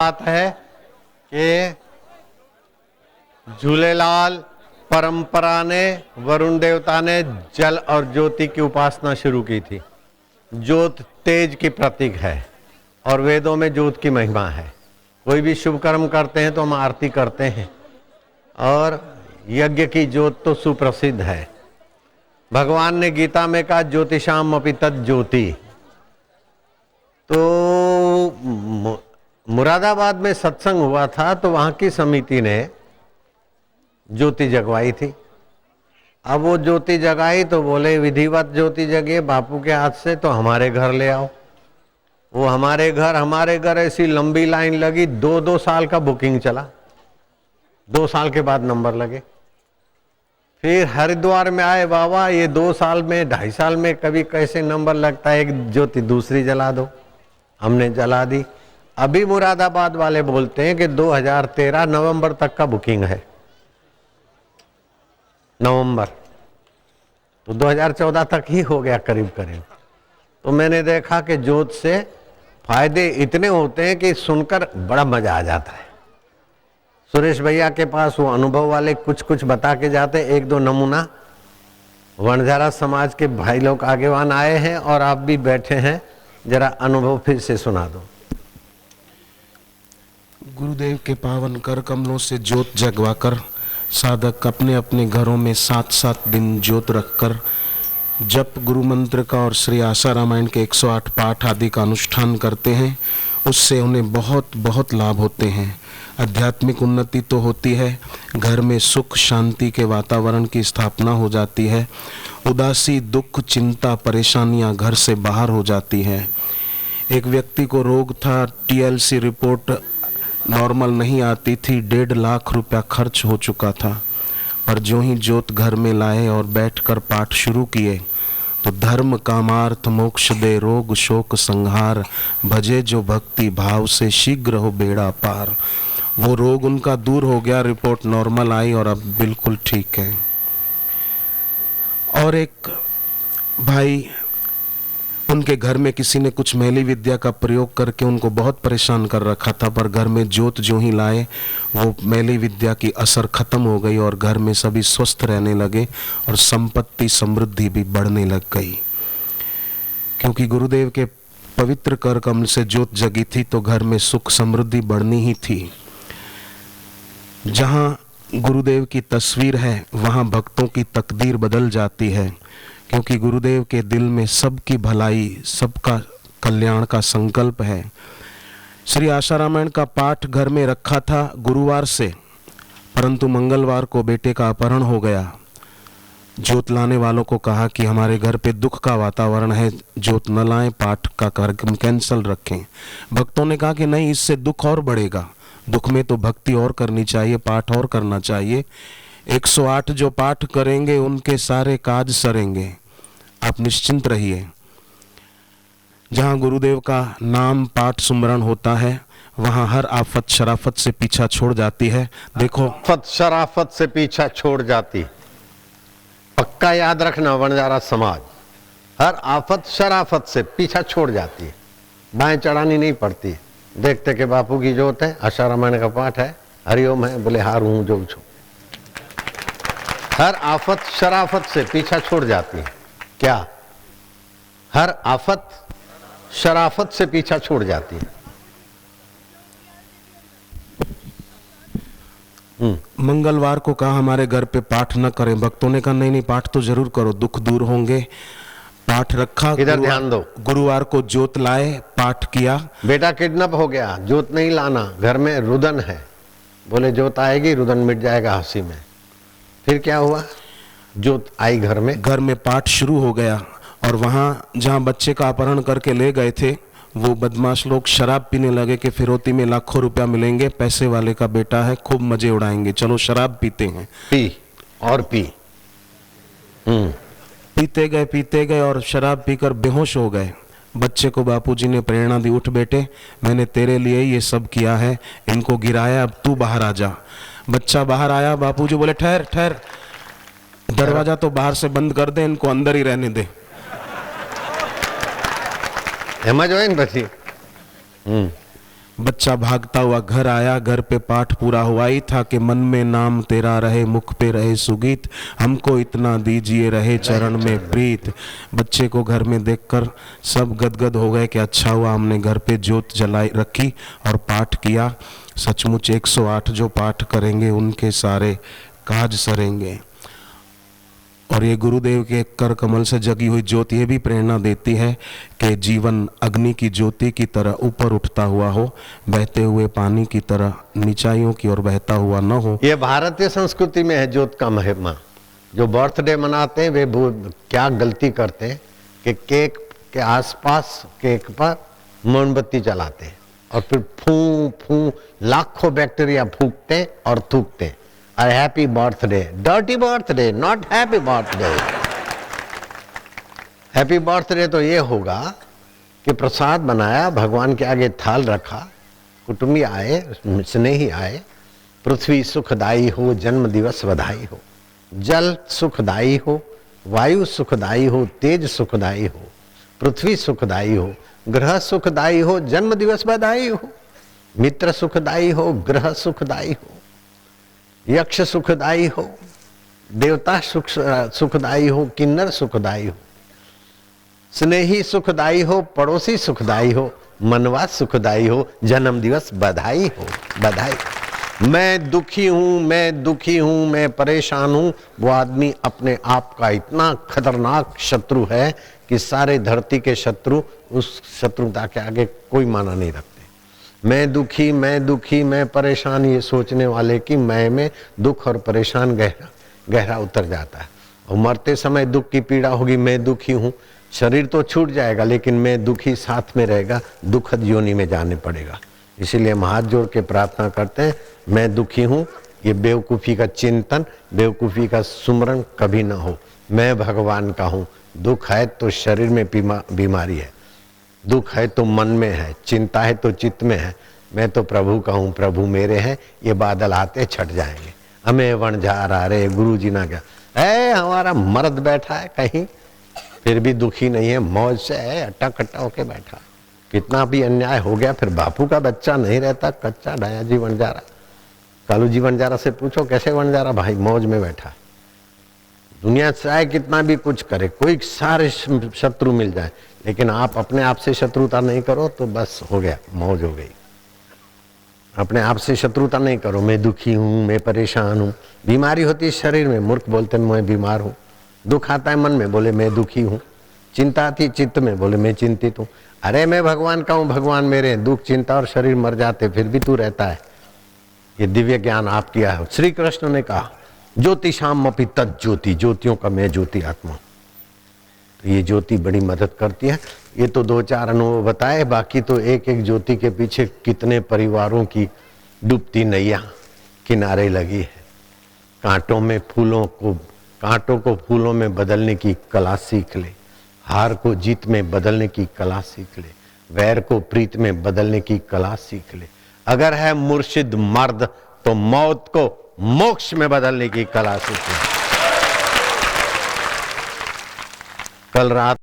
बात है कि झूलेलाल परंपरा ने, वरुण देवता ने जल और ज्योति की उपासना शुरू की थी। ज्योत तेज की प्रतीक है और वेदों में ज्योत की महिमा है। कोई भी शुभ कर्म करते हैं तो हम आरती करते हैं और यज्ञ की ज्योत तो सुप्रसिद्ध है। भगवान ने गीता में कहा ज्योतिषाम अपि तत् ज्योति। तो मुरादाबाद में सत्संग हुआ था तो वहां की समिति ने ज्योति जगवाई थी। अब वो ज्योति जगाई तो बोले विधिवत ज्योति जगे बापू के हाथ से, तो हमारे घर ले आओ। वो हमारे घर ऐसी लंबी लाइन लगी, 2-2 साल का बुकिंग चला। 2 साल के बाद नंबर लगे। फिर हरिद्वार में आए, बाबा ये 2 साल में 2.5 साल में कभी कैसे नंबर लगता है, एक ज्योति दूसरी जला दो। हमने जला दी। अभी मुरादाबाद वाले बोलते हैं कि 2013 नवंबर तक का बुकिंग है। नवंबर तो 2014 तक ही हो गया करीब करीब। तो मैंने देखा कि ज्योत से फायदे इतने होते हैं कि सुनकर बड़ा मजा आ जाता है। सुरेश भैया के पास वो अनुभव वाले कुछ बता के जाते। 1-2 नमूना वणजारा समाज के भाई लोग आगेवान आए हैं और आप भी बैठे हैं, जरा अनुभव फिर से सुना दो। गुरुदेव के पावन कर कमलों से ज्योत जगवाकर साधक अपने अपने घरों में 7-7 दिन ज्योत रखकर जप गुरु मंत्र का और श्री आशा रामायण के 108 पाठ आदि का अनुष्ठान करते हैं। उससे उन्हें बहुत बहुत लाभ होते हैं। आध्यात्मिक उन्नति तो होती है, घर में सुख शांति के वातावरण की स्थापना हो जाती है, उदासी दुख चिंता परेशानियां घर से बाहर हो जाती है। एक व्यक्ति को रोग था, TLC रिपोर्ट नॉर्मल नहीं आती थी, 1.5 लाख रुपया खर्च हो चुका था। पर जो ही ज्योत घर में लाए और बैठकर पाठ शुरू किए तो धर्म कामार्थ मोक्ष दे रोग शोक संहार, भजे जो भक्ति भाव से शीघ्र हो बेड़ा पार। वो रोग उनका दूर हो गया, रिपोर्ट नॉर्मल आई और अब बिल्कुल ठीक है। और एक भाई, उनके घर में किसी ने कुछ मैली विद्या का प्रयोग करके उनको बहुत परेशान कर रखा था, पर घर में ज्योत जो ही लाए वो मैली विद्या की असर खत्म हो गई और घर में सभी स्वस्थ रहने लगे और संपत्ति समृद्धि भी बढ़ने लग गई। क्योंकि गुरुदेव के पवित्र कर कमल से ज्योत जगी थी तो घर में सुख समृद्धि बढ़नी ही थी। जहाँ गुरुदेव की तस्वीर है वहाँ भक्तों की तकदीर बदल जाती है, क्योंकि गुरुदेव के दिल में सबकी भलाई सबका कल्याण का संकल्प है। श्री आशा रामायण का पाठ घर में रखा था गुरुवार से, परंतु मंगलवार को बेटे का अपहरण हो गया। ज्योत लाने वालों को कहा कि हमारे घर पे दुख का वातावरण है, ज्योत न लाएं, पाठ का कार्यक्रम कैंसल रखें। भक्तों ने कहा कि नहीं, इससे दुख और बढ़ेगा। दुख में तो भक्ति और करनी चाहिए, पाठ और करना चाहिए। 108 जो पाठ करेंगे उनके सारे काज सरेंगे, आप निश्चिंत रहिए। जहाँ गुरुदेव का नाम पाठ सुमरण होता है वहाँ हर आफत शराफत से पीछा छोड़ जाती है। देखो, आफत शराफत से पीछा छोड़ जाती, पक्का याद रखना वणजारा समाज। हर आफत शराफत से पीछा छोड़ जाती है, बाएं चढ़ानी नहीं पड़ती। देखते कि बापू की ज्योत है, आशा रामायण का पाठ है, हरिओम है, बोले हार हूं जो छू। हर आफत शराफत से पीछा छोड़ जाती है। क्या? हर आफत शराफत से पीछा छोड़ जाती है। मंगलवार को कहा हमारे घर पे पाठ न करें। भक्तों ने कहा नहीं, पाठ तो जरूर करो, दुख दूर होंगे। पाठ रखा, इधर ध्यान दो। गुरुवार को ज्योत लाए, पाठ किया। बेटा किडनैप हो गया, ज्योत नहीं लाना, घर में रुदन है। बोले ज्योत आएगी, रुदन मिट जाएगा हंसी में। फिर क्या हुआ? ज्योत आई घर में पाठ शुरू हो गया और वहाँ जहाँ बच्चे का अपहरण करके ले गए थे वो बदमाश लोग शराब पीने लगे कि फिरौती में लाखों रुपया मिलेंगे, पैसे वाले का बेटा है, खूब मजे उड़ाएंगे, चलो शराब पीते हैं। पी और पी। पीते गए और शराब पीकर बेहोश हो गए। बच्चे को बापूजी ने प्रेरणा दी, उठ बेटे, मैंने तेरे लिए ये सब किया है, इनको गिराया, अब तू बाहर आ जा। बच्चा बाहर आया, बापूजी बोले ठहर ठहर, दरवाजा तो बाहर से बंद कर दे, इनको अंदर ही रहने दे। एम जो है न પછી बच्चा भागता हुआ घर आया, घर पे पाठ पूरा हुआ ही था कि मन में नाम तेरा रहे, मुख पे रहे सुगीत, हमको इतना दीजिए रहे चरण में प्रीत। बच्चे को घर में देखकर सब गदगद हो गए कि अच्छा हुआ हमने घर पे ज्योत जलाई रखी और पाठ किया। सचमुच 108 जो पाठ करेंगे उनके सारे काज सरेंगे। और ये गुरुदेव के कर कमल से जगी हुई ज्योति ये भी प्रेरणा देती है कि जीवन अग्नि की ज्योति की तरह ऊपर उठता हुआ हो, बहते हुए पानी की तरह नीचाइयों की ओर बहता हुआ न हो। ये भारतीय संस्कृति में है ज्योत का महिमा। जो बर्थडे मनाते हैं वे क्या गलती करते हैं कि केक के आसपास केक पर मोमबत्ती जलाते हैं और फिर फूं फूं लाखों बैक्टीरिया फूकते और थूकते। Happy birthday, dirty birthday, not happy birthday. Happy birthday तो ये होगा कि प्रसाद बनाया, भगवान के आगे थाल रखा, कुटुंबी आए, स्नेही आए, पृथ्वी सुखदाई हो, जन्म दिवस बधाई हो, जल सुखदाई हो, वायु सुखदाई हो, तेज सुखदाई हो, पृथ्वी सुखदाई हो, ग्रह सुखदाई हो, जन्म दिवस बधाई हो, मित्र सुखदाई हो, ग्रह सुखदाई हो, यक्ष सुखदाई हो, देवता सुखदाई हो, किन्नर सुखदाई हो, स्नेही सुखदाई हो, पड़ोसी सुखदाई हो, मनवा सुखदाई हो, जन्म दिवस बधाई हो, बधाई। मैं दुखी हूं, मैं दुखी हूं, मैं परेशान हूं, वो आदमी अपने आप का इतना खतरनाक शत्रु है कि सारे धरती के शत्रु उस शत्रुता के आगे कोई माना नहीं रखते। मैं दुखी, मैं दुखी, मैं परेशान, ये सोचने वाले की मैं में दुख और परेशान गहरा गहरा उतर जाता है। और मरते समय दुख की पीड़ा होगी, मैं दुखी हूँ, शरीर तो छूट जाएगा लेकिन मैं दुखी साथ में रहेगा, दुखद योनि में जाने पड़ेगा। इसीलिए हम हाथ जोड़ के प्रार्थना करते हैं, मैं दुखी हूँ, ये बेवकूफ़ी का चिंतन, बेवकूफ़ी का सुमरन कभी ना हो। मैं भगवान का हूँ। दुख है तो शरीर में बीमारी है, दुख है तो मन में है, चिंता है तो चित्त में है। मैं तो प्रभु का हूँ, प्रभु मेरे हैं, ये बादल आते छट जाएंगे। हमें वणझार रे गुरु जी ना क्या है, हमारा मर्द बैठा है कहीं फिर भी दुखी नहीं है, मौज से है, अट्टा कट्टा होके बैठा। कितना भी अन्याय हो गया, फिर बापू का बच्चा नहीं रहता, कच्चा डाया जी वणझारा। कालू जी वणझारा से पूछो कैसे वणझारा भाई मौज में बैठा। दुनिया चाहे कितना भी कुछ करे, कोई सारे शत्रु मिल जाए, लेकिन आप अपने आप से शत्रुता नहीं करो तो बस हो गया, मौज हो गई। अपने आप से शत्रुता नहीं करो, मैं दुखी हूँ, मैं परेशान हूँ। बीमारी होती है शरीर में, मूर्ख बोलते हैं मैं बीमार हूँ। दुख आता है मन में, बोले मैं दुखी हूँ। चिंता आती है चित्त में, बोले मैं चिंतित हूँ। अरे मैं भगवान का हूँ, भगवान मेरे हैं। दुख चिंता और शरीर मर जाते फिर भी तू रहता है। ये दिव्य ज्ञान आप किया है। श्री कृष्ण ने कहा ज्योतिषाम अपि तत् ज्योति, ज्योतियों का मैं ज्योति आत्मा। तो ये ज्योति बड़ी मदद करती है। ये तो दो चार अनुभव बताए, बाकी तो एक एक ज्योति के पीछे कितने परिवारों की डूबती नैया किनारे लगी है। कांटों को फूलों में बदलने की कला सीख ले, हार को जीत में बदलने की कला सीख ले, वैर को प्रीत में बदलने की कला सीख ले। अगर है मुर्शिद मर्द तो मौत को मोक्ष में बदलने की कला सीख ले। कल रात